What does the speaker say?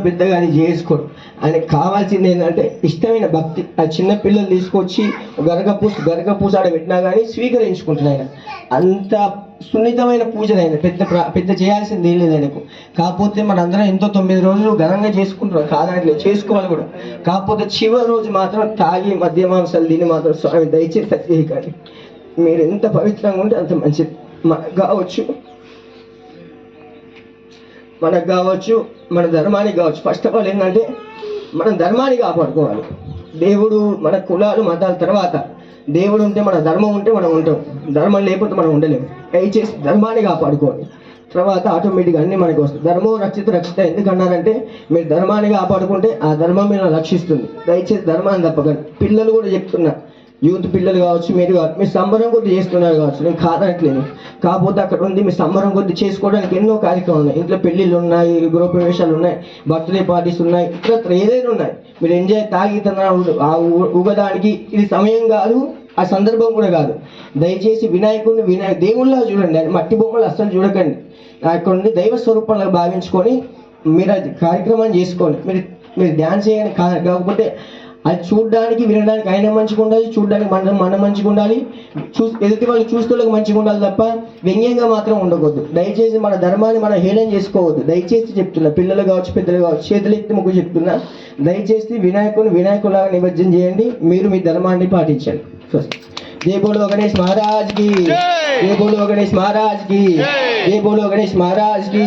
పెద్దగా అది చేసుకోరు. ఆయనకు కావాల్సింది ఏంటంటే ఇష్టమైన భక్తి. ఆ చిన్న పిల్లలు తీసుకొచ్చి గరగ పూస ఆడ పెట్టినా కానీ స్వీకరించుకుంటున్నాడు ఆయన. అంత సున్నితమైన పూజలు ఆయన పెద్ద చేయాల్సింది ఏం లేదు ఆయనకు. కాకపోతే మనందరం ఎంతో 9 రోజులు ఘనంగా చేసుకుంటున్నాం, కాదనట్లేదు, చేసుకోవాలి కూడా. కాకపోతే చివరి రోజు మాత్రం తాగి మద్య మాంసాలు దీన్ని మాత్రం స్వామి దయచేసి చేయకండి. మీరు ఎంత పవిత్రంగా ఉంటే అంత మంచిది. మనకు కావచ్చు మన ధర్మానికి కావచ్చు. ఫస్ట్ ఆఫ్ ఆల్ ఏంటంటే మనం ధర్మాన్ని కాపాడుకోవాలి. దేవుడు మన కులాలు మతాల తర్వాత దేవుడు ఉంటే మన ధర్మం ఉంటే మనం ఉంటాం, ధర్మం లేకపోతే మనం ఉండలేము. దయచేసి ధర్మాన్ని కాపాడుకోవాలి, తర్వాత ఆటోమేటిక్గా అన్నీ మనకు వస్తుంది. ధర్మం రక్షిత ఎందుకన్నారంటే మీరు ధర్మాన్ని కాపాడుకుంటే ఆ ధర్మం మీద రక్షిస్తుంది. దయచేసి ధర్మాన్ని తప్పకండి. పిల్లలు కూడా చెప్తున్నా, యూత్ పిల్లలు కావచ్చు, మీరు సంబరం కొద్ది చేస్తున్నారు కావచ్చు, నేను కాదనట్లేదు. కాకపోతే అక్కడ ఉంది మీ సంబరం కొద్ది చేసుకోవడానికి ఎన్నో కార్యక్రమాలు ఉన్నాయి. ఇంట్లో పెళ్ళిళ్ళు ఉన్నాయి, గృహప్రవేశాలు ఉన్నాయి, బర్త్డే పార్టీస్ ఉన్నాయి, ఇతర ఏదైనా ఉన్నాయి. మీరు ఎంజాయ్ ఆ ఊగడానికి ఇది సమయం కాదు, ఆ సందర్భం కూడా కాదు. దయచేసి వినాయకుడిని దేవుళ్ళ చూడండి, మట్టి బొమ్మలు అస్సలు చూడకండి. అక్కడ నుండి దైవ స్వరూపంలో భావించుకొని మీరు అది కార్యక్రమం చేసుకోండి. మీరు డ్యాన్స్ చేయండి. కాకపోతే అది చూడడానికి వినడానికి ఆయన మంచిగా ఉండాలి, చూడడానికి మనం మంచిగా ఉండాలి, ఎదుటి వాళ్ళు చూస్తూళ్ళకి మంచిగా ఉండాలి తప్ప వ్యంగ్యంగా మాత్రం ఉండకూడదు. దయచేసి మన ధర్మాన్ని మనం హేళన చేసుకోవద్దు. దయచేసి చెప్తున్నా, పిల్లలు కావచ్చు పెద్దలు కావచ్చు, చేతులు ఎత్తి ముగ్గు చెప్తున్నా, దయచేసి వినాయకులాగా నిమజ్జనం చేయండి. మీరు మీ ధర్మాన్ని పాటించండి. జై బోలో గణేష్ మహారాజ్ కి, జై బోలో గణేష్ మహారాజ్ కి, జై బోలో గణేష్ మహారాజ్ కి.